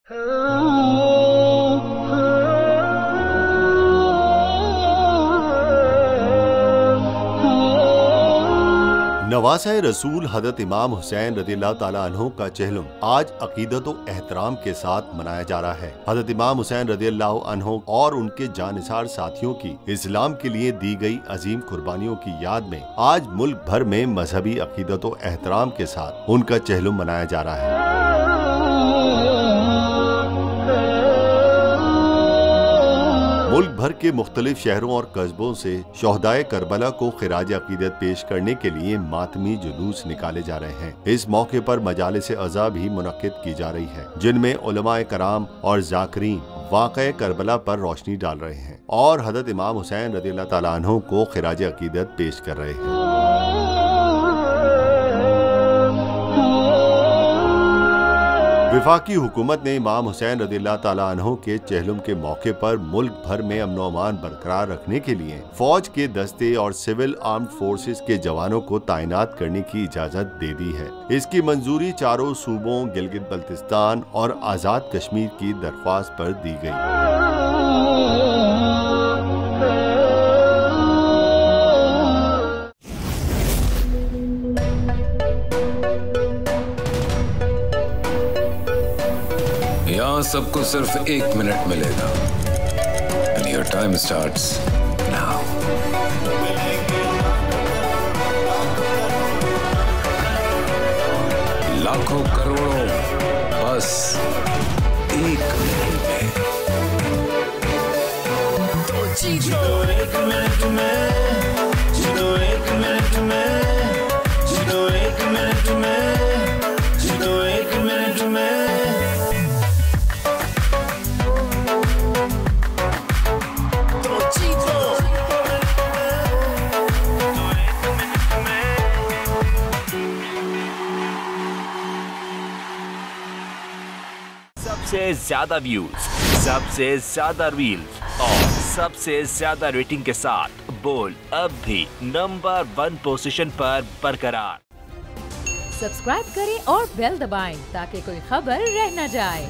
नवासे रसूल हजरत इमाम हुसैन रज़ियल्लाहु ताला अन्हु का चहलुम आज अकीदत व एहतराम के साथ मनाया जा रहा है। हजरत इमाम हुसैन रज़ियल्लाहु अन्हु और उनके जानिसार साथियों की इस्लाम के लिए दी गई अजीम कुर्बानियों की याद में आज मुल्क भर में मजहबी अकीदत व एहतराम के साथ उनका चहलुम मनाया जा रहा है। मुल्क भर के मुख्तलिफ शहरों और कस्बों से शोहदाए करबला को खिराज अकीदत पेश करने के लिए मातमी जुलूस निकाले जा रहे हैं। इस मौके पर मजालिस अज़ा भी मुनक्किद की जा रही है, जिनमें उलमाए कराम और जाकिरीन वाक़े करबला पर रोशनी डाल रहे हैं और हज़रत इमाम हुसैन रज़ियल्लाहु ताला अन्हु को खिराज अकीदत पेश कर रहे हैं। वफाकी हुकूमत ने इमाम हुसैन रज़ियल्लाहु ताला अन्हु के चहलुम के मौके पर मुल्क भर में अमन व अमान बरकरार रखने के लिए फौज के दस्ते और सिविल आर्म्ड फोर्सेस के जवानों को तैनात करने की इजाजत दे दी है। इसकी मंजूरी चारों सूबों गिलगित बल्तिस्तान और आज़ाद कश्मीर की दरख्वास्त पर दी गई। यहाँ सबको सिर्फ 1 मिनट मिलेगा and your time starts now. लाखों करोड़ों बस 1 मिनट में। तो जीतो 1 मिनट में, जीतो 1 मिनट में, जीतो 1 मिनट में, जीतो 1 मिनट में। सबसे ज्यादा व्यूज, सबसे ज्यादा रील्स और सबसे ज्यादा रेटिंग के साथ बोल अब भी नंबर 1 पोजीशन पर बरकरार। सब्सक्राइब करें और बेल दबाएं ताकि कोई खबर रह न जाए।